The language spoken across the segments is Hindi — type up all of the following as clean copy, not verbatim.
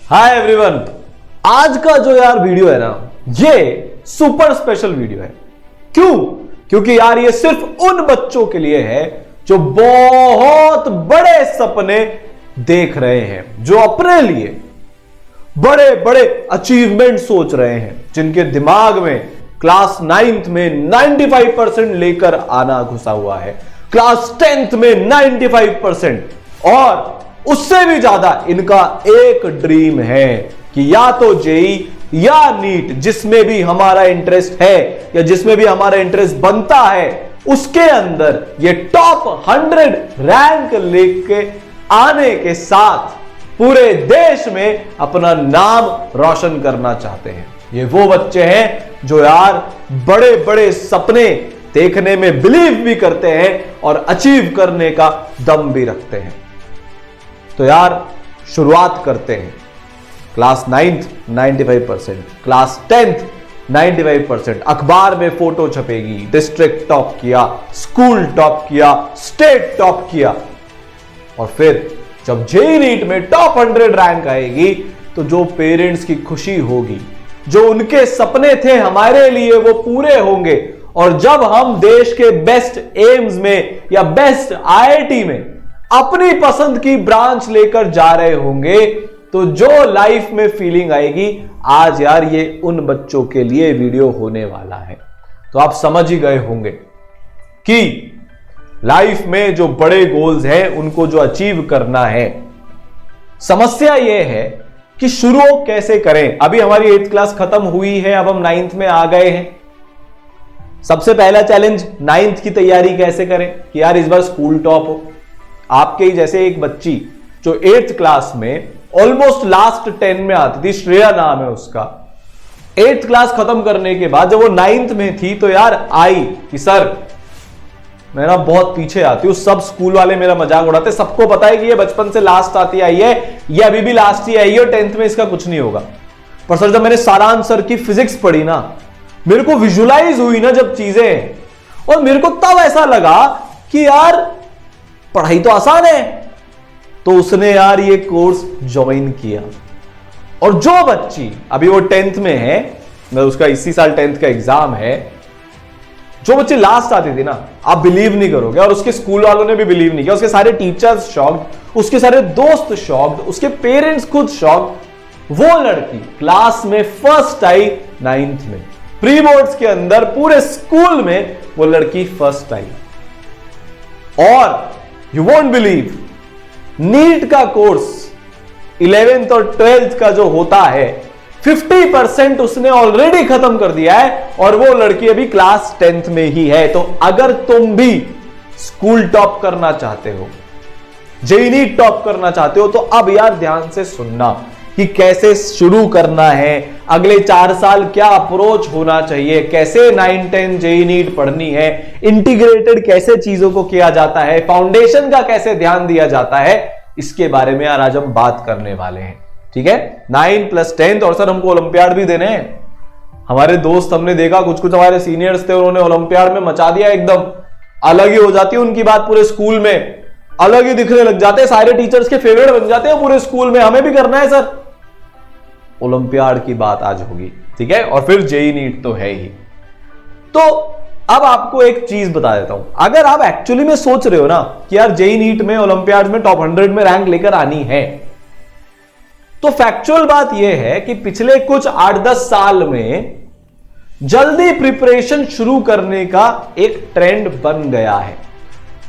हाय एवरीवन, आज का जो यार वीडियो है ना, ये सुपर स्पेशल वीडियो है। क्यों? क्योंकि यार ये सिर्फ उन बच्चों के लिए है जो बहुत बड़े सपने देख रहे हैं, जो अपने लिए बड़े बड़े अचीवमेंट सोच रहे हैं, जिनके दिमाग में क्लास 9th में 95% लेकर आना घुसा हुआ है, क्लास 10th में 95%, और उससे भी ज्यादा इनका एक ड्रीम है कि या तो जेई या नीट, जिसमें भी हमारा इंटरेस्ट है या जिसमें भी हमारा इंटरेस्ट बनता है, उसके अंदर ये टॉप 100 रैंक लेके आने के साथ पूरे देश में अपना नाम रोशन करना चाहते हैं। ये वो बच्चे हैं जो यार बड़े बड़े सपने देखने में बिलीव भी करते हैं और अचीव करने का दम भी रखते हैं। तो यार शुरुआत करते हैं। क्लास 9th 95%, क्लास 10th 95%, अखबार में फोटो छपेगी, डिस्ट्रिक्ट टॉप किया, स्कूल टॉप किया, स्टेट टॉप किया, और फिर जब जेईई नीट में टॉप 100 रैंक आएगी तो जो पेरेंट्स की खुशी होगी, जो उनके सपने थे हमारे लिए, वो पूरे होंगे। और जब हम देश के बेस्ट एम्स में या बेस्ट आईआईटी में अपनी पसंद की ब्रांच लेकर जा रहे होंगे, तो जो लाइफ में फीलिंग आएगी, आज यार ये उन बच्चों के लिए वीडियो होने वाला है। तो आप समझ ही गए होंगे कि लाइफ में जो बड़े गोल्स हैं उनको जो अचीव करना है, समस्या यह है कि शुरू कैसे करें। अभी हमारी 8th क्लास खत्म हुई है, अब हम 9th में आ गए हैं। सबसे पहला चैलेंज 9th की तैयारी कैसे करें कि यार इस बार स्कूल टॉप हो। आपके ही जैसे एक बच्ची जो 8th क्लास में ऑलमोस्ट लास्ट 10 में आती थी, श्रेया नाम है उसका, 8th क्लास खत्म करने के बाद जब वो 9th में थी तो यार आई कि सर मैं ना बहुत पीछे आती हूं, सब स्कूल वाले मेरा मजाक उड़ाते, सबको पता है कि ये बचपन से लास्ट आती आई है, ये अभी भी लास्ट ही आई है और 10th में इसका कुछ नहीं होगा। पर सर जब मैंने सारांश सर की फिजिक्स पढ़ी ना, मेरे को विजुलाइज हुई ना जब चीजें, और मेरे को तब ऐसा लगा कि यार पढ़ाई तो आसान है। तो उसने यार ये कोर्स ज्वाइन किया। और जो बच्ची अभी वो 10th में है, मतलब उसका इसी साल 10th का एग्जाम है, जो बच्चे लास्ट आती थी ना, आप बिलीव नहीं करोगे, और उसके स्कूल वालों ने भी बिलीव नहीं किया, उसके सारे टीचर्स शॉक्ड, उसके सारे दोस्त शॉक्ड, उसके पेरेंट्स खुद शॉक्ड। वो लड़की क्लास में फर्स्ट आई 9th में, प्री बोर्ड्स के अंदर पूरे स्कूल में वो लड़की फर्स्ट आई। और यू वोंट बिलीव, नीट का कोर्स 11th और 12th का जो होता है, 50% उसने ऑलरेडी खत्म कर दिया है, और वो लड़की अभी क्लास 10th में ही है। तो अगर तुम भी स्कूल टॉप करना चाहते हो, जेईई नीट टॉप करना चाहते हो, तो अब यार ध्यान से सुनना कि कैसे शुरू करना है, अगले 4 साल क्या अप्रोच होना चाहिए, कैसे 9, 10 जेईई नीट पढ़नी है, इंटीग्रेटेड कैसे चीजों को किया जाता है, फाउंडेशन का कैसे ध्यान दिया जाता है, इसके बारे में यार आज हम बात करने वाले हैं। ठीक है, 9 + 10, और सर हमको ओलंपियाड भी देने हैं। हमारे दोस्त हमने देखा, कुछ कुछ हमारे सीनियर्स थे, उन्होंने ओलंपियाड में मचा दिया, एकदम अलग ही हो जाती है उनकी बात, पूरे स्कूल में अलग ही दिखने लग जाते हैं, सारे टीचर्स के फेवरेट बन जाते हैं पूरे स्कूल में। हमें भी करना है सर, ओलंपियाड की बात आज होगी। ठीक है, और फिर जेईई नीट तो है ही। तो अब आपको एक चीज बता देता हूं, अगर आप एक्चुअली में सोच रहे हो ना कि यार जेईई नीट में, ओलंपियाड में टॉप 100 में रैंक लेकर आनी है, तो फैक्चुअल बात यह है कि पिछले कुछ 8-10 साल में जल्दी प्रिपरेशन शुरू करने का एक ट्रेंड बन गया है।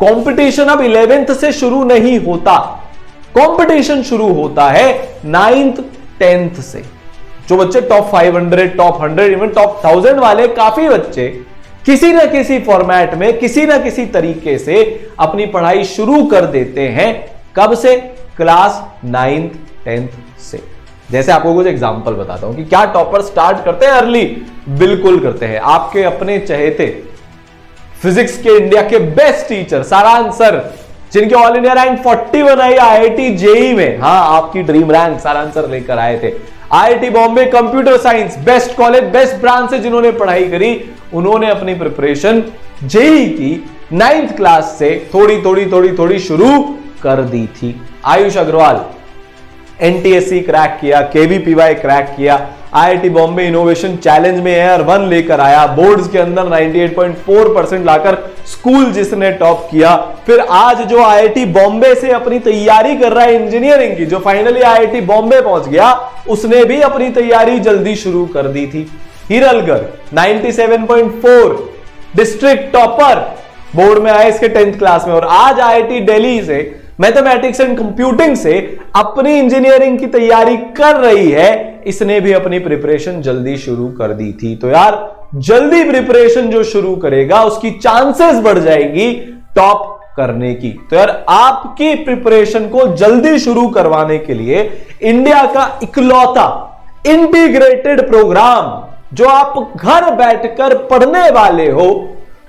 कंपटीशन अब 11th से शुरू नहीं होता, कंपटीशन शुरू होता है 9th 10th से। जो बच्चे टॉप 500, टॉप 100, इवन टॉप 1000 वाले काफी बच्चे किसी ना किसी फॉर्मेट में, किसी ना किसी तरीके से अपनी पढ़ाई शुरू कर देते हैं। कब से? क्लास 9th 10th से। जैसे आपको कुछ एग्जांपल बताता हूं कि क्या टॉपर स्टार्ट करते हैं अर्ली, बिल्कुल करते हैं। आपके अपने चहेते फिजिक्स के इंडिया के बेस्ट टीचर सारांश सर, जिनके all India rank 41 I IIT JEE में, हाँ आपकी ड्रीम रैंक सारांश सर लेकर आए थे। IIT Bombay computer science, best college, best branch से जिन्होंने पढ़ाई करी, उन्होंने अपनी प्रिपरेशन जेईई की 9th क्लास से थोड़ी थोड़ी शुरू कर दी थी। आयुष अग्रवाल एनटीएससी क्रैक किया, केवीपीवाई क्रैक किया, आईआईटी बॉम्बे इनोवेशन चैलेंज में एयर 1 लेकर आया, बोर्ड्स के अंदर 98.4% लाकर स्कूल जिसने टॉप किया। फिर आज जो आईआईटी बॉम्बे से अपनी तैयारी कर रहा है इंजीनियरिंग की, जो फाइनली आईआईटी बॉम्बे पहुंच गया, उसने भी अपनी तैयारी जल्दी शुरू कर दी थी। हिरलगर 97.4 डिस्ट्रिक्ट टॉपर बोर्ड में आए इसके 10th क्लास में, और आज आईआईटी दिल्ली से मैथमेटिक्स एंड कंप्यूटिंग से अपनी इंजीनियरिंग की तैयारी कर रही है। इसने भी अपनी प्रिपरेशन जल्दी शुरू कर दी थी। तो यार जल्दी प्रिपरेशन जो शुरू करेगा उसकी चांसेस बढ़ जाएगी टॉप करने की। तो यार आपकी प्रिपरेशन को जल्दी शुरू करवाने के लिए इंडिया का इकलौता इंटीग्रेटेड प्रोग्राम जो आप घर बैठकर पढ़ने वाले हो,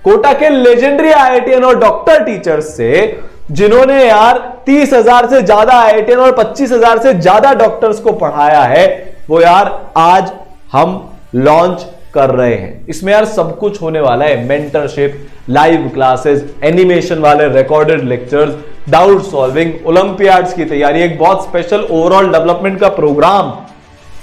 कोटा के लेजेंडरी आईआईटीएन और डॉक्टर टीचर्स से, जिन्होंने यार 30,000 से ज्यादा आईआईटीएन और 25,000 से ज्यादा डॉक्टर्स को पढ़ाया है, वो यार आज हम लॉन्च कर रहे हैं। इसमें यार सब कुछ होने वाला है, मेंटरशिप, लाइव क्लासेस, एनिमेशन वाले recorded lectures, doubt solving, Olympiads की तैयारी, एक बहुत स्पेशल ओवरऑल डेवलपमेंट का प्रोग्राम।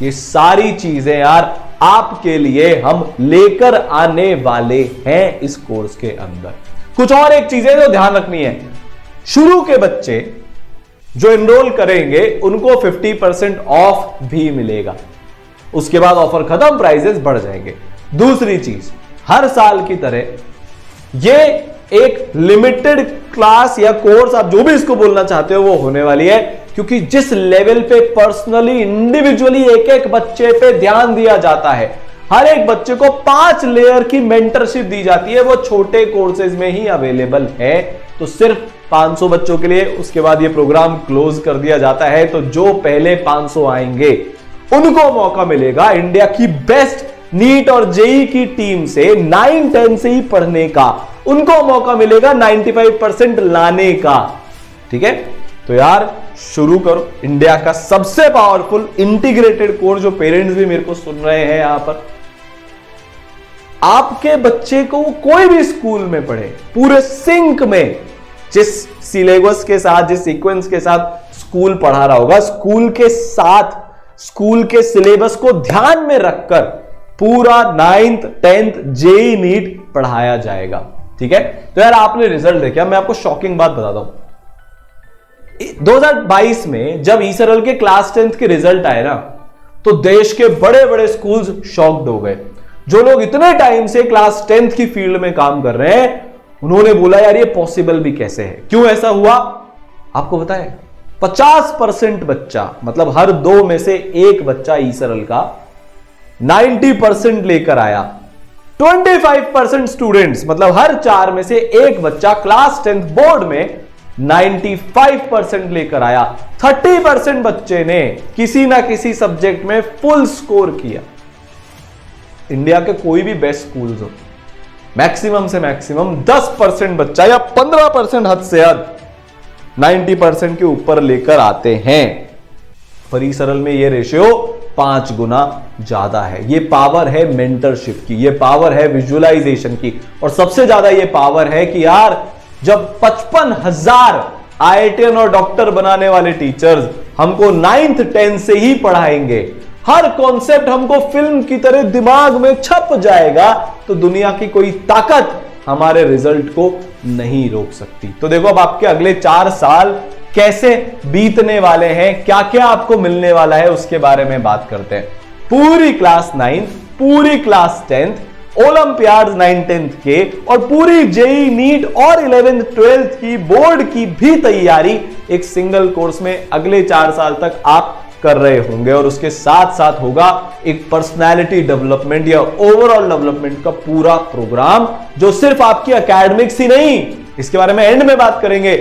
ये सारी चीजें यार आपके लिए हम लेकर आने वाले हैं इस कोर्स के अंदर। कुछ और एक चीजें जो ध्यान रखनी है, शुरू के बच्चे जो एनरोल करेंगे उनको 50% ऑफ भी मिलेगा। उसके बाद ऑफर खत्म, प्राइजेस बढ़ जाएंगे। दूसरी चीज, हर साल की तरह ये एक लिमिटेड क्लास या कोर्स, आप जो भी इसको बोलना चाहते हो, वो होने वाली है, क्योंकि जिस लेवल पे पर्सनली इंडिविजुअली एक एक बच्चे पे ध्यान दिया जाता है, हर एक बच्चे को 5 लेयर की मेंटरशिप दी जाती है, वो छोटे कोर्सेज में ही अवेलेबल है। तो सिर्फ 500 बच्चों के लिए, उसके बाद ये प्रोग्राम क्लोज कर दिया जाता है। तो जो पहले 500 आएंगे उनको मौका मिलेगा इंडिया की बेस्ट नीट और जेई की टीम से 9-10 से ही पढ़ने का, उनको मौका मिलेगा 95% लाने का। ठीक है, तो यार शुरू करो इंडिया का सबसे पावरफुल इंटीग्रेटेड कोर्स। जो पेरेंट्स भी मेरे को सुन रहे हैं यहां पर, आपके बच्चे को कोई भी स्कूल में पढ़े, पूरे सिंक में जिस सिलेबस के साथ, जिस सीक्वेंस के साथ स्कूल पढ़ा रहा होगा, स्कूल के साथ स्कूल के सिलेबस को ध्यान में रखकर पूरा 9th 10th जेई नीट पढ़ाया जाएगा। ठीक है, तो यार आपने रिजल्ट देखा, मैं आपको शॉकिंग बात बताता हूं। 2022 में जब ईसरल के क्लास 10th के रिजल्ट आए ना, तो देश के बड़े बड़े स्कूल्स शॉक्ड हो गए। जो लोग इतने टाइम से क्लास 10th की फील्ड में काम कर रहे हैं, उन्होंने बोला यार ये पॉसिबल भी कैसे है, क्यों ऐसा हुआ? आपको पता है, 50% बच्चा, मतलब हर 2 में से 1 बच्चा ईसरल का 90% लेकर आया। 25% स्टूडेंट्स, मतलब हर 4 में से 1 बच्चा क्लास 10th बोर्ड में 95% लेकर आया। 30% बच्चे ने किसी ना किसी सब्जेक्ट में फुल स्कोर किया। इंडिया के कोई भी बेस्ट स्कूल्स हो, मैक्सिमम से मैक्सिमम 10% बच्चा या 15% हद से हद 90% के ऊपर लेकर आते हैं। पर ईसरल में ये रेशियो 5 गुना ज्यादा है। ये पावर है मेंटरशिप की, ये पावर है विजुअलाइजेशन की, और सबसे ज्यादा ये पावर है कि यार जब 55,000 आईआईटीएन और डॉक्टर बनाने वाले टीचर्स हमको 9th 10th से ही पढ़ाएंगे, हर कॉन्सेप्ट हमको फिल्म की तरह दिमाग में छप जाएगा, तो दुनिया की कोई ताकत हमारे रिजल्ट को नहीं रोक सकती। तो देखो अब आपके अगले 4 साल कैसे बीतने वाले हैं, क्या क्या आपको मिलने वाला है, उसके बारे में बात करते हैं। पूरी क्लास 9th, पूरी क्लास 10th, ओलंपियाड्स 9-10th के, और पूरी जेई नीट और 11th 12th की बोर्ड की भी तैयारी एक सिंगल कोर्स में अगले 4 साल तक आप कर रहे होंगे। और उसके साथ साथ होगा एक पर्सनालिटी डेवलपमेंट या ओवरऑल डेवलपमेंट का पूरा प्रोग्राम, जो सिर्फ आपकी एकेडमिक्स ही नहीं, इसके बारे में एंड में बात करेंगे,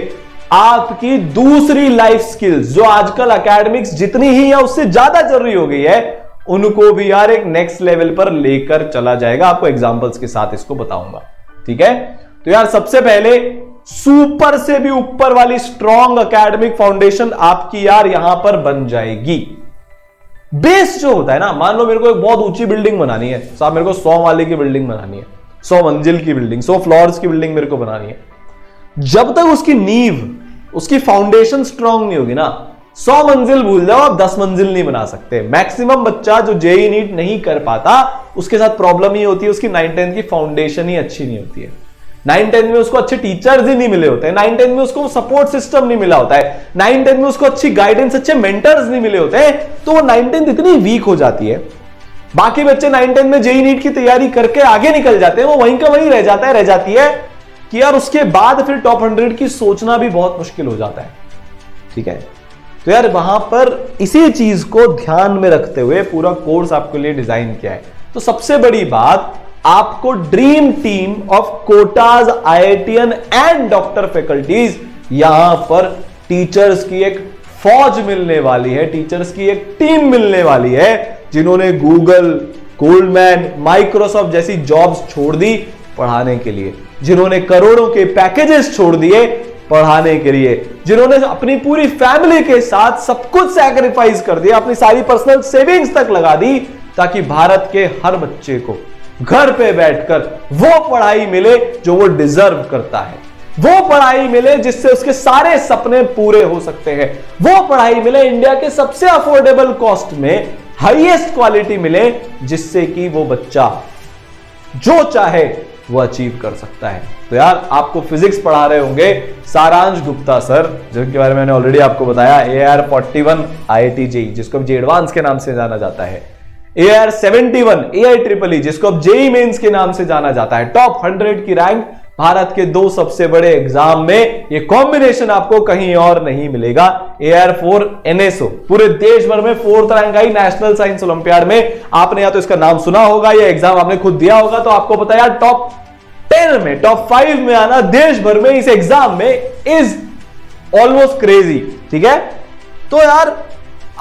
आपकी दूसरी लाइफ स्किल्स जो आजकल एकेडमिक्स जितनी ही या उससे ज्यादा जरूरी हो गई है, उनको भी यार एक नेक्स्ट लेवल पर लेकर चला जाएगा। आपको एग्जांपल्स के साथ इसको बताऊंगा। ठीक है, तो यार सबसे पहले सुपर से भी ऊपर वाली स्ट्रॉन्ग एकेडमिक फाउंडेशन आपकी यार यहां पर बन जाएगी। बेस जो होता है ना, मान लो मेरे को एक बहुत ऊंची बिल्डिंग बनानी है साहब, मेरे को 100 माले की बिल्डिंग बनानी है, 100 मंजिल की बिल्डिंग, 100 फ्लोर्स की बिल्डिंग मेरे को बनानी है। जब तक उसकी नींव, उसकी फाउंडेशन स्ट्रांग नहीं होगी ना, 100 मंजिल भूल जाओ, आप 10 मंजिल नहीं बना सकते। मैक्सिमम बच्चा जो जेई नीट नहीं कर पाता, उसके साथ प्रॉब्लम ही होती है उसकी 9-10 की फाउंडेशन ही अच्छी नहीं होती है। 9-10 में उसको अच्छे टीचर्स ही नहीं मिले होते हैं, 9-10 में उसको सपोर्ट सिस्टम नहीं मिला होता है, 9-10 में उसको अच्छी गाइडेंस, अच्छे मेंटर्स नहीं मिले होते हैं, तो वो 9-10 इतनी वीक हो जाती है। बाकी बच्चे 9-10 में जेई नीट की तैयारी करके आगे निकल जाते हैं, वो वहीं का वहीं रह जाती है कि यार उसके बाद फिर टॉप 100 की सोचना भी बहुत मुश्किल हो जाता है। ठीक है, तो यार वहां पर इसी चीज को ध्यान में रखते हुए पूरा कोर्स आपके लिए डिजाइन किया है। तो सबसे बड़ी बात, आपको dream team of Kota's, IITian and doctor faculties, यहां पर टीचर्स की एक फौज मिलने वाली है, टीचर्स की एक टीम मिलने वाली है, जिन्होंने गूगल, गोल्डमैन, माइक्रोसॉफ्ट जैसी जॉब्स छोड़ दी पढ़ाने के लिए, जिन्होंने करोड़ों के पैकेजेस छोड़ दिए पढ़ाने के लिए, जिन्होंने अपनी पूरी फैमिली के साथ सब कुछ सैक्रिफाइस कर दिया, अपनी सारी पर्सनल सेविंग्स तक लगा दी, ताकि भारत के हर बच्चे को घर पे बैठकर वो पढ़ाई मिले जो वो डिजर्व करता है, वो पढ़ाई मिले जिससे उसके सारे सपने पूरे हो सकते हैं, वो पढ़ाई मिले इंडिया के सबसे अफोर्डेबल कॉस्ट में, हाईएस्ट क्वालिटी मिले, जिससे कि वो बच्चा जो चाहे वो अचीव कर सकता है। तो यार आपको फिजिक्स पढ़ा रहे होंगे सारांश गुप्ता सर, जिनके बारे में मैंने ऑलरेडी आपको बताया, AR41 IIT JEE, जिसको अब जे एडवांस के नाम से जाना जाता है, AR71 AIEEE, जिसको अब जेई मेंस के नाम से जाना जाता है, टॉप 100 की रैंक भारत के 2 सबसे बड़े एग्जाम में। ये कॉम्बिनेशन आपको कहीं और नहीं मिलेगा। AR4 NSO पूरे देश भर में 4th रैंक आई नेशनल साइंस ओलंपियाड में। आपने या तो इसका नाम सुना होगा या एग्जाम आपने खुद दिया होगा, तो आपको पता है यार टॉप 10 में, टॉप 5 में आना देश भर में इस एग्जाम में इज ऑलमोस्ट क्रेजी। ठीक है, तो यार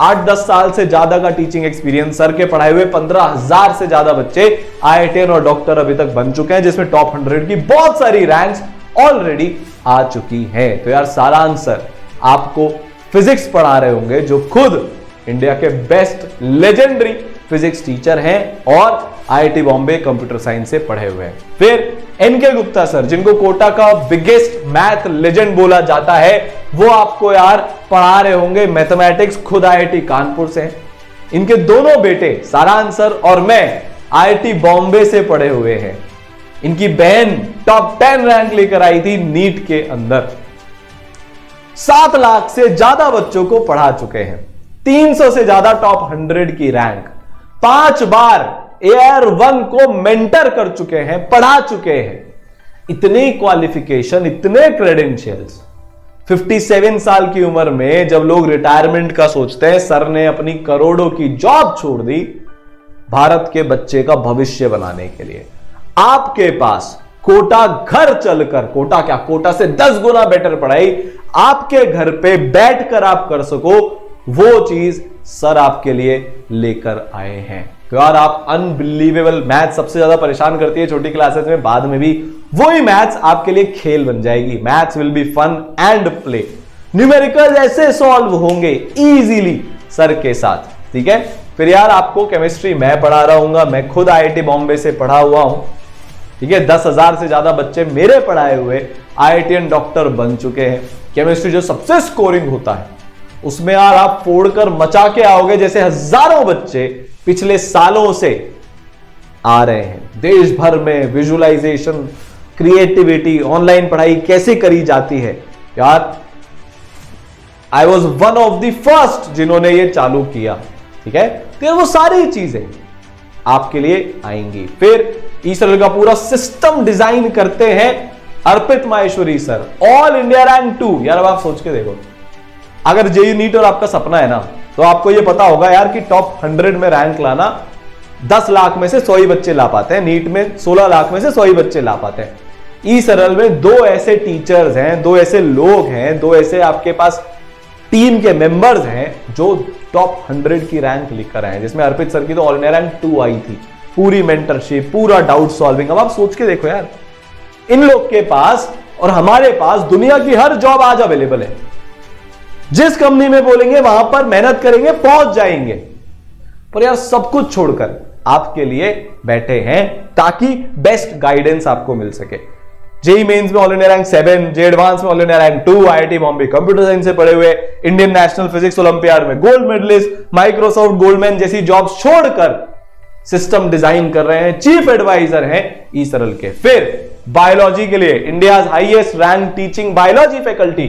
8-10 साल से ज्यादा का टीचिंग एक्सपीरियंस, सर के पढ़ाए हुए 15,000 से ज्यादा बच्चे आईआईटीएन और डॉक्टर अभी तक बन चुके हैं, जिसमें टॉप 100 की बहुत सारी रैंक्स ऑलरेडी आ चुकी हैं। तो यार सारांश सर आपको फिजिक्स पढ़ा रहे होंगे, जो खुद इंडिया के बेस्ट लेजेंडरी फिजिक्स टीचर हैं और आईआईटी बॉम्बे कंप्यूटर साइंस से पढ़े हुए हैं। फिर एनके गुप्ता सर, जिनको कोटा का बिगेस्ट मैथ लेजेंड बोला जाता है, वो आपको यार पढ़ा रहे होंगे मैथमेटिक्स, खुद आईआईटी कानपुर से हैं। इनके दोनों बेटे सारांश सर और मैं आईआईटी बॉम्बे से पढ़े हुए हैं। इनकी बहन टॉप 10 रैंक लेकर आई थी नीट के अंदर। 7 लाख से ज्यादा बच्चों को पढ़ा चुके हैं, 300 से ज्यादा टॉप 100 की रैंक, 5 बार AR1 को मेंटर कर चुके हैं, पढ़ा चुके हैं। इतने क्वालिफिकेशन, इतने क्रेडेंशियल्स 57 साल की उम्र में जब लोग रिटायरमेंट का सोचते हैं, सर ने अपनी करोड़ों की जॉब छोड़ दी भारत के बच्चे का भविष्य बनाने के लिए। आपके पास कोटा घर चलकर, कोटा क्या, कोटा से 10 गुना बेटर पढ़ाई आपके घर पे बैठकर आप कर सको, वो चीज सर आपके लिए लेकर आए हैं। तो यार आप अनबिलीवेबल, मैथ सबसे ज्यादा परेशान करती है छोटी क्लासेस में, बाद में भी वही मैथ्स आपके लिए खेल बन जाएगी। Maths will be fun and play. Numerical ऐसे सॉल्व होंगे इजीली सर के साथ। ठीक है, फिर यार आपको केमिस्ट्री मैं पढ़ा रहा हूं, मैं खुद आईआईटी बॉम्बे से पढ़ा हुआ हूं। ठीक है, 10,000 से ज्यादा बच्चे मेरे पढ़ाए हुए आईआईटीएन डॉक्टर बन चुके हैं। केमिस्ट्री जो सबसे स्कोरिंग होता है, उसमें यार आप फोड़कर मचा के आओगे, जैसे हजारों बच्चे पिछले सालों से आ रहे हैं। देश भर में विजुअलाइजेशन, क्रिएटिविटी, ऑनलाइन पढ़ाई कैसे करी जाती है, यार I was one of the first जिन्होंने ये चालू किया। ठीक है, तो वो सारी चीजें आपके लिए आएंगी। फिर ईसरल का पूरा सिस्टम डिजाइन करते हैं Arpit Maheshwari sir, all India rank 2। यार अब आप सोच के देखो, अगर जेईई नीट और आपका सपना है ना, तो आपको यह पता होगा यार कि टॉप 100 में रैंक लाना 10 लाख में से 100 ही बच्चे ला पाते हैं, नीट में 16 लाख में से 100 ही बच्चे ला पाते हैं। ई सरल में 2 ऐसे टीचर्स हैं, 2 ऐसे लोग हैं, 2 ऐसे आपके पास टीम के मेंबर्स हैं जो टॉप 100 की रैंक लेकर आए, जिसमें अर्पित सर की तो ऑल इंडिया रैंक 2 आई थी। पूरी मेंटरशिप, पूरा डाउट सॉल्विंग। अब आप सोच के देखो यार, इन लोग के पास और हमारे पास दुनिया की हर जॉब आज अवेलेबल है। जिस कंपनी में बोलेंगे वहां पर मेहनत करेंगे, पहुंच जाएंगे। पर यार सब कुछ छोड़कर आपके लिए बैठे हैं ताकि बेस्ट गाइडेंस आपको मिल सके। जेई मेंस में ऑल इंडिया रैंक 7, जे एडवांस में all India rank 2, IIT Bombay computer science से पढ़े हुए, इंडियन नेशनल फिजिक्स ओलंपियाड में गोल्ड मेडलिस्ट, माइक्रोसॉफ्ट गोल्डमैन जैसी जॉब छोड़कर सिस्टम डिजाइन कर रहे हैं, चीफ एडवाइजर हैं ई सरल के। फिर बायोलॉजी के लिए India highest rank teaching biology faculty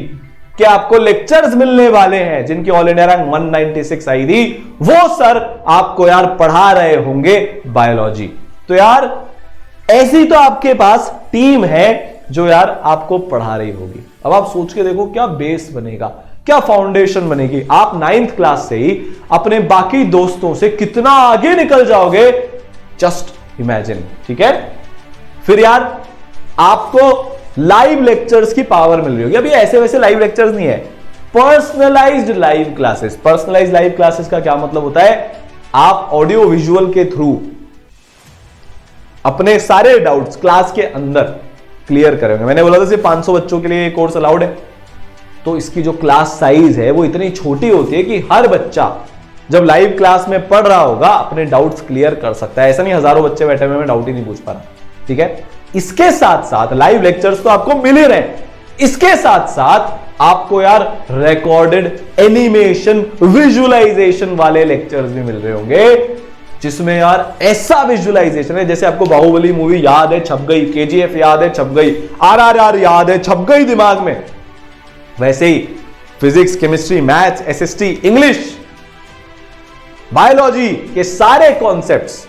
के आपको लेक्चर्स मिलने वाले हैं, जिनकी ऑल इंडिया रैंक 196 आई थी, वो सर आपको यार पढ़ा रहे होंगे बायोलॉजी। तो यार ऐसी तो आपके पास टीम है जो यार आपको पढ़ा रही होगी। अब आप सोच के देखो क्या बेस बनेगा, क्या फाउंडेशन बनेगी। आप 9th क्लास से ही अपने बाकी दोस्तों से कितना आगे निकल जाओगे, जस्ट इमेजिन। ठीक है, फिर यार आपको लाइव लेक्चर्स की पावर मिल रही होगी। अभी ऐसे वैसे लाइव लेक्चर्स नहीं है, personalised live classes. Personalised live classes का क्या मतलब होता है, आप ऑडियो विजुअल के थ्रू अपने सारे डाउट्स क्लास के अंदर क्लियर करेंगे। मैंने बोला था सिर्फ 500 बच्चों के लिए ये कोर्स अलाउड है, तो इसकी जो क्लास साइज है वो इतनी छोटी होती है कि हर बच्चा जब लाइव क्लास में पढ़ रहा होगा अपने डाउट्स क्लियर कर सकता है। ऐसा नहीं हजारों बच्चे बैठे हुए मैं डाउट ही नहीं पूछ पा रहा। ठीक है, इसके साथ साथ लाइव लेक्चर्स तो आपको मिल ही रहे हैं, इसके साथ साथ आपको यार रिकॉर्डेड एनिमेशन विजुअलाइजेशन वाले लेक्चर्स भी मिल रहे होंगे, जिसमें यार ऐसा विजुअलाइजेशन है जैसे आपको बाहुबली मूवी याद है छप गई, केजीएफ याद है छप गई, आरआरआर याद है छप गई दिमाग में, वैसे ही physics, chemistry, maths, SST, English, biology के सारे कॉन्सेप्ट्स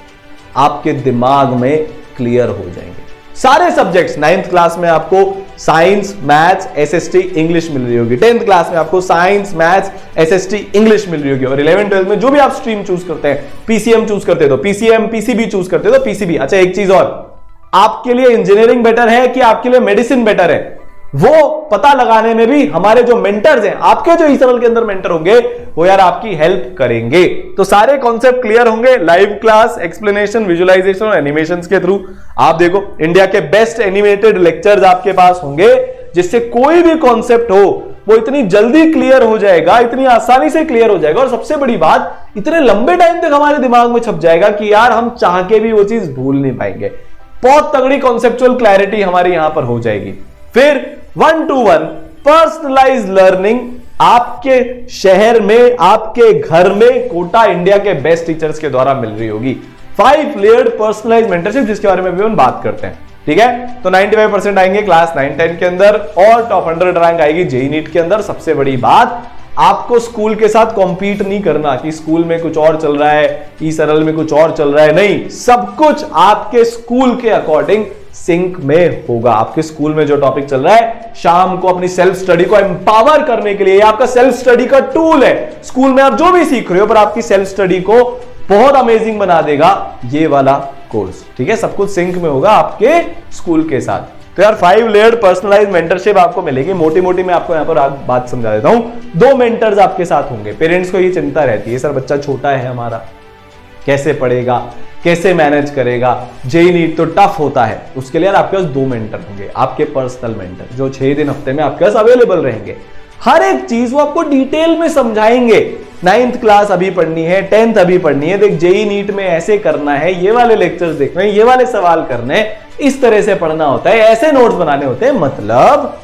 आपके दिमाग में क्लियर हो जाएंगे। सारे सब्जेक्ट्स 9th क्लास में आपको साइंस, मैथ्स, एसएसटी, इंग्लिश मिल रही होगी। 10th क्लास में आपको साइंस, मैथ्स, एसएसटी, इंग्लिश मिल रही होगी। और 11th 12th में जो भी आप स्ट्रीम चूज करते हैं, पीसीएम चूज करते हो तो पीसीएम, पीसीबी चूज करते हो तो पीसीबी। अच्छा एक चीज और, आपके लिए इंजीनियरिंग बेटर है कि आपके लिए मेडिसिन बेटर है, वो पता लगाने में भी हमारे जो मेंटर्स हैं, आपके जो ई सरल के अंदर मेंटर होंगे, वो यार आपकी हेल्प करेंगे। तो सारे कॉन्सेप्ट क्लियर होंगे लाइव क्लास, एक्सप्लेनेशन, विजुअलाइजेशन और एनिमेशंस के थ्रू। आप देखो इंडिया के बेस्ट एनिमेटेड लेक्चर्स आपके पास होंगे, जिससे कोई भी कॉन्सेप्ट हो वो इतनी जल्दी क्लियर हो जाएगा, इतनी आसानी से क्लियर हो जाएगा, और सबसे बड़ी बात इतने लंबे टाइम तक हमारे दिमाग में छप जाएगा कि यार हम चाह के भी वो चीज भूल नहीं पाएंगे। बहुत तगड़ी कॉन्सेप्चुअल क्लैरिटी हमारी यहां पर हो जाएगी। फिर 1-to-1 पर्सनलाइज्ड लर्निंग आपके शहर में, आपके घर में कोटा इंडिया के बेस्ट टीचर्स के द्वारा मिल रही होगी। 5 लेयर्ड पर्सनलाइज्ड मेंटरशिप, जिसके बारे में भी हम बात करते हैं। ठीक है, तो 95% आएंगे क्लास 9-10 के अंदर, और टॉप 100 रैंक आएगी जेईई नीट के अंदर। सबसे बड़ी बात, आपको स्कूल के साथ कॉम्पीट नहीं करना कि स्कूल में कुछ और चल रहा है, ई सरल में कुछ और चल रहा है, नहीं, सब कुछ आपके स्कूल के अकॉर्डिंग सिंक में होगा। आपके स्कूल में जो टॉपिक चल रहा है, शाम को अपनी सेल्फ स्टडी को एम्पावर करने के लिए आपका सेल्फ स्टडी का टूल है। स्कूल में आप जो भी सीख रहे हो, पर आपकी सेल्फ स्टडी को बहुत अमेजिंग बना देगा ये वाला कोर्स। ठीक है, सब कुछ सिंक में होगा आपके स्कूल के साथ। तो यार 5 लेयर्ड पर्सनलाइज्ड मेंटरशिप आपको मिलेगी। मोटी मोटी मैं आपको यहां पर बात समझा देता हूं। 2 मेंटर्स आपके साथ होंगे। पेरेंट्स को ये चिंता रहती है, सर बच्चा छोटा है हमारा, कैसे पढ़ेगा, कैसे मैनेज करेगा, जेईई नीट तो टफ होता है। उसके लिए यार आपके पास 2 मेंटर होंगे, आपके पर्सनल मेंटर, जो 6 दिन हफ्ते में आपके पास अवेलेबल रहेंगे। हर एक चीज वो आपको डिटेल में समझाएंगे। 9th क्लास अभी पढ़नी है, 10th अभी पढ़नी है, देख जेईई नीट में ऐसे करना है, ये वाले लेक्चर्स देखने हैं, ये वाले सवाल करने हैं, इस तरह से पढ़ना होता है, ऐसे नोट्स बनाने होते हैं। मतलब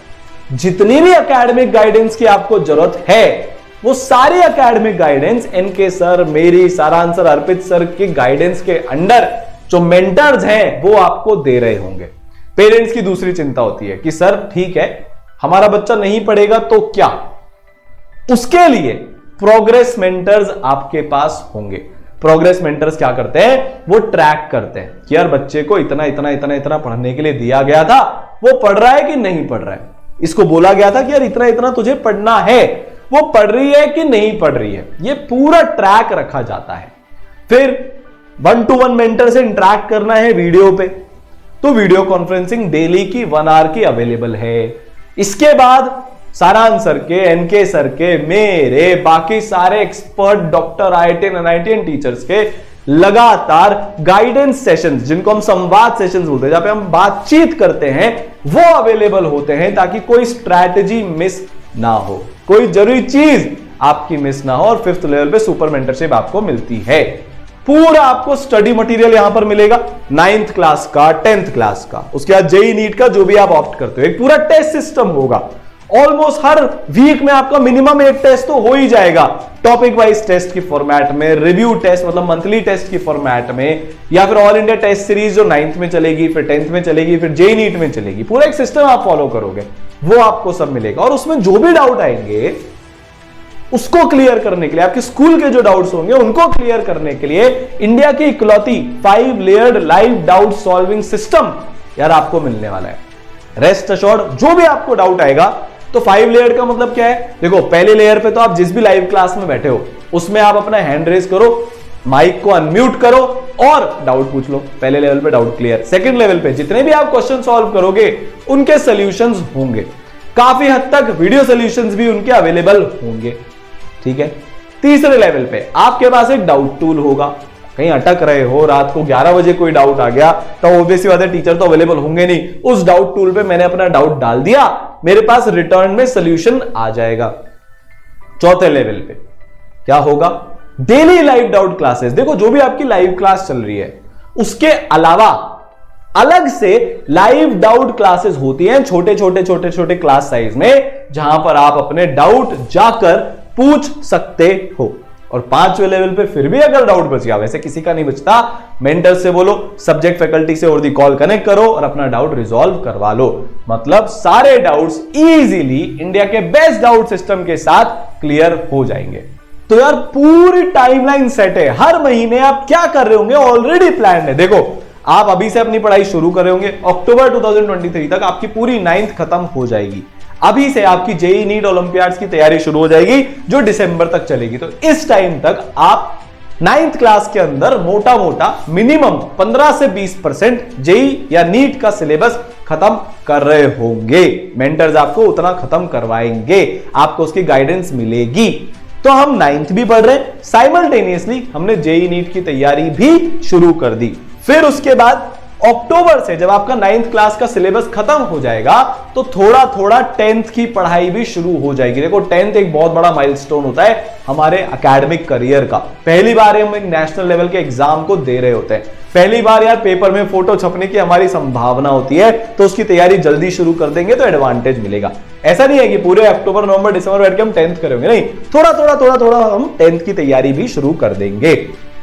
जितनी भी एकेडमिक गाइडेंस की आपको जरूरत है, वो सारी एकेडमिक गाइडेंस एनके सर, मेरी, सारांश सर, अर्पित सर के गाइडेंस के अंडर जो मेंटर्स हैं वो आपको दे रहे होंगे। पेरेंट्स की दूसरी चिंता होती है कि सर ठीक है हमारा बच्चा नहीं पढ़ेगा तो क्या, उसके लिए प्रोग्रेस मेंटर्स आपके पास होंगे। प्रोग्रेस मेंटर्स क्या करते हैं, वो ट्रैक करते हैं कि यार बच्चे को इतना इतना इतना इतना पढ़ने के लिए दिया गया था, वो पढ़ रहा है कि नहीं पढ़ रहा है। इसको बोला गया था कि यार इतना इतना तुझे पढ़ना है, वो पढ़ रही है कि नहीं पढ़ रही है, ये पूरा ट्रैक रखा जाता है। फिर 1-to-1 मेंटर से इंटरैक्ट करना है वीडियो पे, तो वीडियो कॉन्फ्रेंसिंग डेली की 1 आवर की अवेलेबल है। इसके बाद सारांश सर के, एनके सर के, मेरे, बाकी सारे एक्सपर्ट डॉक्टर, आईआईटीएन, एनआईटीएन टीचर्स के लगातार गाइडेंस सेशंस, जिनको हम संवाद सेशंस बोलते हैं, जहां पे हम बातचीत करते हैं, वो अवेलेबल होते हैं ताकि कोई स्ट्रैटेजी मिस ना हो, कोई जरूरी चीज आपकी मिस ना हो। और 5th लेवल पे सुपर मेंटरशिप आपको मिलती है। पूरा आपको स्टडी मटेरियल यहां पर मिलेगा, 9th क्लास का, 10th क्लास का, उसके बाद जेई नीट का जो भी आप ऑप्ट करते हो, एक पूरा टेस्ट सिस्टम होगा। ऑलमोस्ट हर वीक में आपका मिनिमम एक टेस्ट तो हो ही जाएगा, टॉपिक वाइज टेस्ट की फॉर्मेट में, रिव्यू टेस्ट मतलब मंथली टेस्ट की फॉर्मेट में, या फिर ऑल इंडिया टेस्ट सीरीज जो 9th में चलेगी, फिर 10th में चलेगी, फिर जेई नीट में चलेगी, पूरा एक सिस्टम आप फॉलो करोगे, वो आपको सब मिलेगा। और उसमें जो भी डाउट आएंगे उसको क्लियर करने के लिए, आपके स्कूल के जो डाउट्स होंगे उनको क्लियर करने के लिए इंडिया की इकलौती 5 layered live doubt solving system यार आपको मिलने वाला है। रेस्ट अश्योर्ड, जो भी आपको डाउट आएगा, तो 5 लेयर का मतलब क्या है, देखो पहले लेयर पे तो आप जिस भी लाइव क्लास में बैठे हो उसमें आप अपना हैंड रेज करो, माइक को अनम्यूट करो और डाउट पूछ लो। पहले लेवल पे डाउट क्लियर। सेकंड लेवल पे जितने भी आप क्वेश्चन सॉल्व करोगे उनके सॉल्यूशंस होंगे, काफी हद तक वीडियो सॉल्यूशंस भी उनके अवेलेबल होंगे, ठीक है। तीसरे लेवल पे आपके पास एक डाउट टूल होगा, कहीं अटक रहे हो, रात को 11 बजे कोई डाउट आ गया तो ऑब्वियसली बात है टीचर तो अवेलेबल होंगे नहीं, उस डाउट टूल पे मैंने अपना डाउट डाल दिया, मेरे पास रिटर्न में सॉल्यूशन आ जाएगा। चौथे लेवल पे क्या होगा, डेली लाइव डाउट क्लासेस। देखो जो भी आपकी लाइव क्लास चल रही है उसके अलावा अलग से लाइव डाउट क्लासेस होती हैं, छोटे छोटे क्लास साइज में, जहां पर आप अपने डाउट जाकर पूछ सकते हो। और 5वें लेवल पे फिर भी अगर डाउट बच गया, वैसे किसी का नहीं बचता, मेंटर से बोलो, सब्जेक्ट फैकल्टी से और दी कॉल कनेक्ट करो और अपना डाउट रिजॉल्व करवा लो। मतलब सारे डाउट्स इजीली इंडिया के बेस्ट डाउट सिस्टम के साथ क्लियर हो जाएंगे। तो यार पूरी टाइमलाइन सेट है, हर महीने आप क्या कर रहे होंगे ऑलरेडी प्लान है। देखो आप अभी से अपनी पढ़ाई शुरू कर रहे होंगे, अक्टूबर 2023 तक आपकी पूरी 9th खत्म हो जाएगी। अभी से आपकी जेई नीट ओलंपियाड्स की तैयारी शुरू हो जाएगी जो दिसंबर तक चलेगी। तो इस टाइम तक आप 9th क्लास के अंदर मोटा मोटा मिनिमम 15 से 20% जेई या नीट का सिलेबस खत्म कर रहे होंगे। मेंटर्स आपको उतना खत्म करवाएंगे, आपको उसकी गाइडेंस मिलेगी। तो हम 9th भी पढ़ रहे हैं, साइमल्टेनियसली हमने जेई नीट की तैयारी भी शुरू कर दी। फिर उसके बाद अक्टूबर से जब आपका 9th क्लास का सिलेबस खत्म हो जाएगा तो थोड़ा थोड़ा 10th की पढ़ाई भी शुरू हो जाएगी। देखो 10th एक बहुत बड़ा माइलस्टोन होता है हमारे एकेडमिक करियर का। पहली बार हम एक नेशनल लेवल के एग्जाम को दे रहे होते हैं, पहली बार यार पेपर में फोटो छपने की हमारी संभावना होती है, तो उसकी तैयारी जल्दी शुरू कर देंगे तो एडवांटेज मिलेगा। ऐसा नहीं है कि पूरे अक्टूबर नवंबर दिसंबर बैठ के हम 10th करेंगे, नहीं, थोड़ा हम 10th की तैयारी भी शुरू कर देंगे,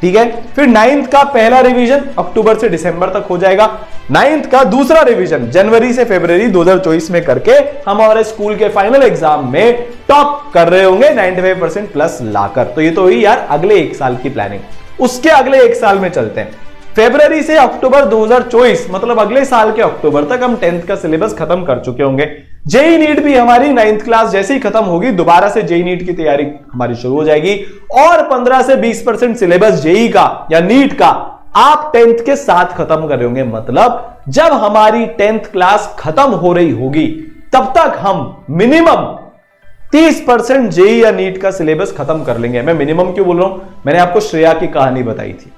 ठीक है। फिर 9th का पहला रिवीजन अक्टूबर से दिसंबर तक हो जाएगा। 9th का दूसरा रिवीजन जनवरी से फरवरी 2024 में करके हम हमारे स्कूल के फाइनल एग्जाम में टॉप कर रहे होंगे 95% प्लस लाकर। तो ये तो हुई यार अगले 1 साल की प्लानिंग। उसके अगले 1 साल में चलते हैं, फरवरी से अक्टूबर 2024 मतलब अगले साल के अक्टूबर तक हम 10th का सिलेबस खत्म कर चुके होंगे। जेई नीट भी हमारी 9th क्लास जैसे ही खत्म होगी दोबारा से जेई नीट की तैयारी हमारी शुरू हो जाएगी और 15 से 20% सिलेबस जेई का या नीट का आप 10th के साथ खत्म कर रहे होंगे। मतलब जब हमारी 10th क्लास खत्म हो रही होगी तब तक हम मिनिमम 30% जेई या नीट का सिलेबस खत्म कर लेंगे। मैं मिनिमम क्यों बोल रहा हूं, मैंने आपको श्रेया की कहानी बताई थी,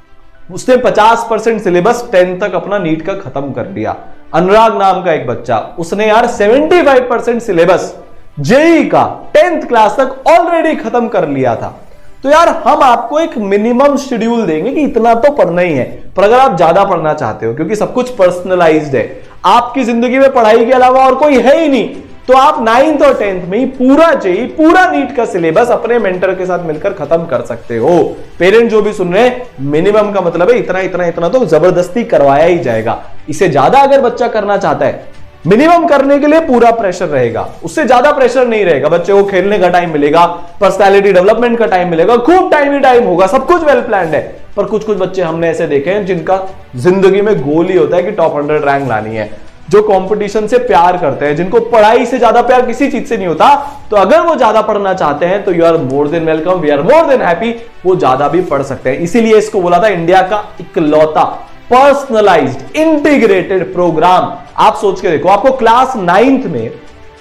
उसने 50% सिलेबस 10th तक अपना नीट का खत्म कर लिया। अनुराग नाम का एक बच्चा, उसने यार 75% सिलेबस जेई का 10th क्लास तक ऑलरेडी खत्म कर लिया था। तो यार हम आपको एक मिनिमम शेड्यूल देंगे कि इतना तो पढ़ना ही है, पर अगर आप ज्यादा पढ़ना चाहते हो क्योंकि सब कुछ पर्सनलाइज्ड है, आपकी जिंदगी में पढ़ाई के अलावा और कोई है ही नहीं, तो आप 9th और 10th में ही पूरा जेई पूरा नीट का सिलेबस अपने मेंटर के साथ मिलकर खत्म कर सकते हो। पेरेंट जो भी सुन रहे हैं, मिनिमम का मतलब है इतना इतना इतना तो जबरदस्ती करवाया ही जाएगा। इससे ज्यादा अगर बच्चा करना चाहता है, मिनिमम करने के लिए पूरा प्रेशर रहेगा, उससे ज्यादा प्रेशर नहीं रहेगा। बच्चे को खेलने का टाइम मिलेगा, पर्सनालिटी डेवलपमेंट का टाइम मिलेगा, खूब टाइम ही टाइम होगा, सब कुछ वेल प्लान्ड है। पर कुछ कुछ बच्चे हमने ऐसे देखे हैं जिनका जिंदगी में गोल ही होता है कि टॉप 100 रैंक लानी है, जो कंपटीशन से प्यार करते हैं, जिनको पढ़ाई से ज्यादा प्यार किसी चीज से नहीं होता। तो अगर वो ज्यादा पढ़ना चाहते हैं तो you are more than welcome, we are more than happy, वो ज्यादा भी पढ़ सकते हैं। इसीलिए इसको बोला था इंडिया का इकलौता पर्सनलाइज्ड इंटीग्रेटेड प्रोग्राम। आप सोच के देखो, आपको क्लास 9th में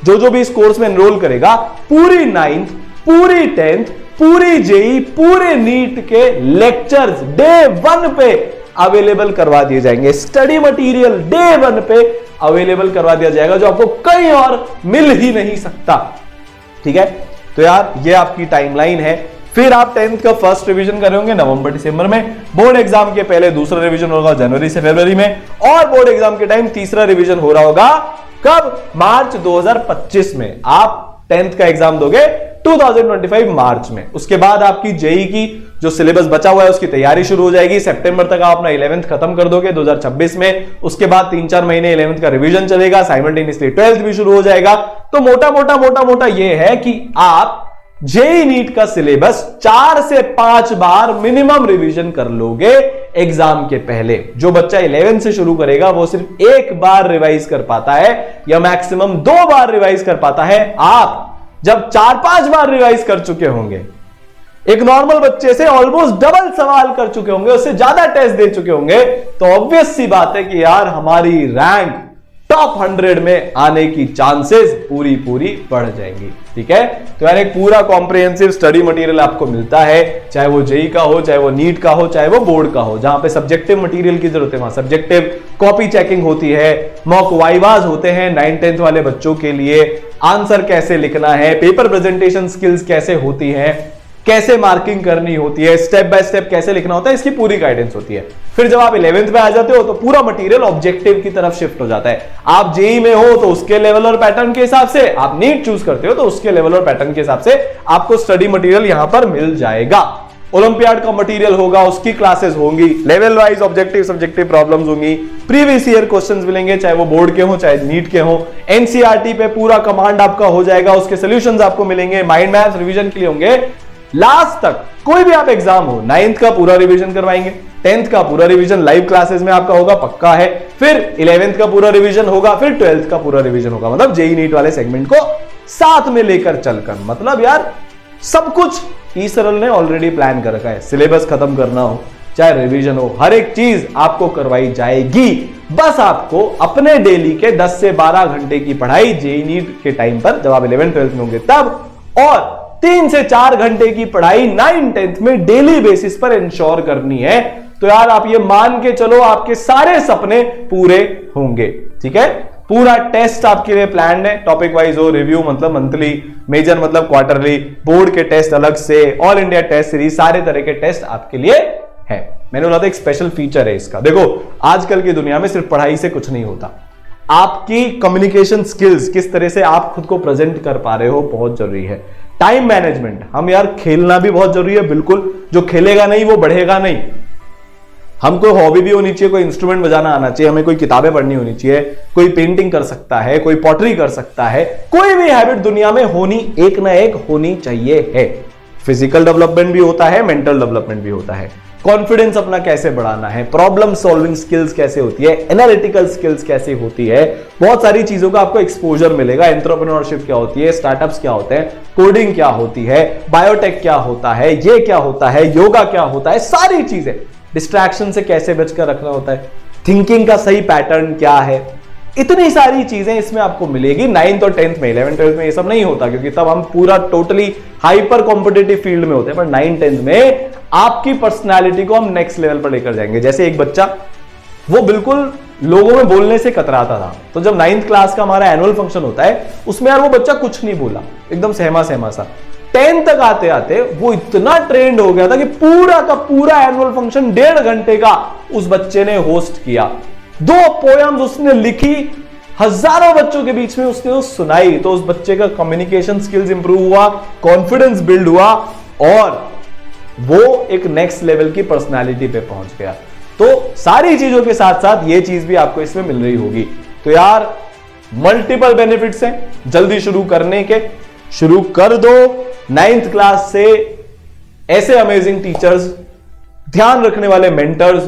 जो भी इस कोर्स में एनरोल करेगा, पूरी 9th, पूरी 10th, पूरी जेई, पूरे नीट के लेक्चर्स डे 1 पे अवेलेबल करवा दिए जाएंगे। स्टडी मटेरियल डे 1 पे अवेलेबल करवा दिया जाएगा, जो आपको कहीं और मिल ही नहीं सकता, ठीक है। तो यार ये आपकी टाइमलाइन है। फिर आप 10th का फर्स्ट रिवीजन कर रहे होंगे नवंबर दिसंबर में, बोर्ड एग्जाम के पहले दूसरा रिवीजन होगा जनवरी से फरवरी में, और बोर्ड एग्जाम के टाइम तीसरा रिवीजन हो रहा होगा कब, मार्च 2025 में। आप 10th का एग्जाम दोगे 2025 मार्च में। उसके बाद आपकी जेई की जो सिलेबस बचा हुआ है उसकी तैयारी शुरू हो जाएगी। सितंबर तक आप अपना 11th खत्म कर दोगे 2026 में। उसके बाद 3-4 महीने 11th का रिवीजन चलेगा, साइमल्टेनियसली 12th भी शुरू हो जाएगा। तो मोटा मोटा ये है कि आप जेई नीट का सिलेबस 4 से 5 बार मिनिमम रिवीजन कर लोगे एग्जाम के पहले। जो बच्चा 11th से शुरू करेगा वो सिर्फ एक बार रिवाइज कर पाता है या मैक्सिमम 2 बार रिवाइज कर पाता है। आप जब 4-5 बार रिवाइज कर चुके होंगे, एक नॉर्मल बच्चे से ऑलमोस्ट डबल सवाल कर चुके होंगे, उससे ज्यादा टेस्ट दे चुके होंगे, तो ऑब्वियस सी बात है कि यार हमारी रैंक टॉप 100 में आने की चांसेस पूरी बढ़ जाएंगी। ठीक है, तो यार एक पूरा कॉम्प्रिहेंसिव स्टडी मटेरियल आपको मिलता है, चाहे वो जेई का हो, चाहे वो नीट का हो, चाहे वो बोर्ड का हो। जहां पे सब्जेक्टिव मटेरियल की जरूरत है वहां सब्जेक्टिव कॉपी चेकिंग होती है, मॉक वाइवाज होते हैं 9-10th वाले बच्चों के लिए, आंसर कैसे लिखना है, पेपर प्रेजेंटेशन स्किल्स कैसे होती है, कैसे मार्किंग करनी होती है, स्टेप बाय स्टेप कैसे लिखना होता है, इसकी पूरी गाइडेंस होती है। फिर जब आप 11th में आ जाते हो तो पूरा मटेरियल ऑब्जेक्टिव की तरफ शिफ्ट हो जाता है। आप जेई में हो तो उसके लेवल और पैटर्न के हिसाब से, आप नीट चूज करते हो तो उसके लेवल और पैटर्न के हिसाब से आपको स्टडी मटेरियल यहां पर मिल जाएगा। ओलंपियाड का मटेरियल होगा, उसकी क्लासेस होंगी, level wise objective subjective problems होंगी, प्रीवियस ईयर क्वेश्चंस मिलेंगे, चाहे वो बोर्ड के हो चाहे नीट के हो, एनसीईआरटी पे पूरा कमांड आपका हो जाएगा, उसके सॉल्यूशंस आपको मिलेंगे, माइंड मैप्स रिवीजन के लिए होंगे। लास्ट तक कोई भी आप एग्जाम हो 9th का पूरा रिवीजन करवाएंगे, 10th का पूरा रिवीजन लाइव क्लासेस में आपका होगा, पक्का है। फिर 11th का पूरा रिवीजन होगा, फिर 12th का पूरा रिवीजन होगा। मतलब जेई नीट वाले सेगमेंट को साथ में लेकर चलकर, मतलब यार सब कुछ ई सरल ने ऑलरेडी प्लान कर रखा है। सिलेबस खत्म करना हो चाहे रिवीजन हो, हर एक चीज आपको करवाई जाएगी। बस आपको अपने डेली के 10 से 12 घंटे की पढ़ाई जेई नीट के टाइम पर, जब आप 11th-12th में होंगे तब, और 3 से 4 घंटे की पढ़ाई 9-10th में डेली बेसिस पर इंश्योर करनी है। तो यार आप ये मान के चलो आपके सारे सपने पूरे होंगे। ठीक है, पूरा टेस्ट आपके लिए प्लान है, टॉपिक वाइज हो, रिव्यू मतलब मंथली, मेजर मतलब क्वार्टरली, बोर्ड के टेस्ट अलग से, ऑल इंडिया टेस्ट सीरीज, सारे तरह के टेस्ट आपके लिए है। मैंने बोला था एक स्पेशल फीचर है इसका। देखो आजकल की दुनिया में सिर्फ पढ़ाई से कुछ नहीं होता, आपकी कम्युनिकेशन स्किल्स, किस तरह से आप खुद को प्रेजेंट कर पा रहे हो, बहुत जरूरी है। टाइम मैनेजमेंट, हम यार खेलना भी बहुत जरूरी है, बिल्कुल। जो खेलेगा नहीं वो बढ़ेगा नहीं। हमको हॉबी भी होनी चाहिए, कोई इंस्ट्रूमेंट बजाना आना चाहिए, हमें कोई किताबें पढ़नी होनी चाहिए, कोई पेंटिंग कर सकता है, कोई पॉटरी कर सकता है, कोई भी हैबिट दुनिया में होनी एक ना एक होनी चाहिए है। फिजिकल डेवलपमेंट भी होता है, मेंटल डेवलपमेंट भी होता है। कॉन्फिडेंस अपना कैसे बढ़ाना है, प्रॉब्लम सॉल्विंग स्किल्स कैसे होती है, एनालिटिकल स्किल्स कैसे होती है, बहुत सारी चीजों का आपको एक्सपोजर मिलेगा। एंटरप्रेन्योरशिप क्या होती है, स्टार्टअप्स क्या होते हैं, कोडिंग क्या होती है, बायोटेक क्या होता है, ये क्या होता है, योगा क्या होता है, सारी चीजें। डिस्ट्रैक्शन से कैसे बचकर रखना होता है, थिंकिंग का सही पैटर्न क्या है, इतनी सारी चीजें इसमें आपको मिलेगी। 9th और 10th में, 11th-12th में ये सब नहीं होता, क्योंकि तब हम पूरा टोटली हाइपर कॉम्पिटिटिव फील्ड में होते हैं। पर 9th-10th में आपकी पर्सनालिटी को हम नेक्स्ट लेवल पर लेकर जाएंगे। जैसे एक बच्चा, वो बिल्कुल लोगों में बोलने से कतराता था, तो जब 9th क्लास का हमारा एनुअल फंक्शन होता है उसमें यार वो बच्चा कुछ नहीं बोला, एकदम सहमा सा। 10th तक आते आते वो इतना ट्रेंड हो गया था कि पूरा का पूरा एनुअल फंक्शन 1.5 घंटे का उस बच्चे ने होस्ट किया। 2 पोएम्स उसने लिखी, हजारों बच्चों के बीच में उसने वो सुनाई। तो उस बच्चे का कम्युनिकेशन स्किल्स इंप्रूव हुआ, कॉन्फिडेंस बिल्ड हुआ, और वो एक नेक्स्ट लेवल की पर्सनालिटी पे पहुंच गया। तो सारी चीजों के साथ साथ ये चीज भी आपको इसमें मिल रही होगी। तो यार मल्टीपल बेनिफिट्स हैं, जल्दी शुरू करने के, शुरू कर दो। 9th क्लास से ऐसे अमेजिंग टीचर्स, ध्यान रखने वाले mentors,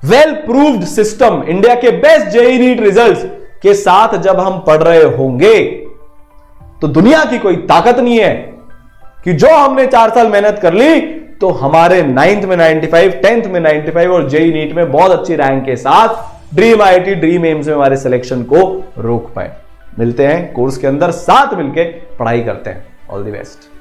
well proved system, India के बेस्ट जेईई नीट रिजल्ट्स के साथ जब हम पढ़ रहे होंगे तो दुनिया की कोई ताकत नहीं है कि जो हमने 4 साल मेहनत कर ली तो हमारे 9th में 95, 10th में 95 और जेईई नीट में बहुत अच्छी रैंक के साथ ड्रीम आईआईटी, ड्रीम एम्स में हमारे सिलेक्शन को रोक पाए। मिलते हैं कोर्स के अंदर, साथ मिलकर पढ़ाई करते हैं। All the best.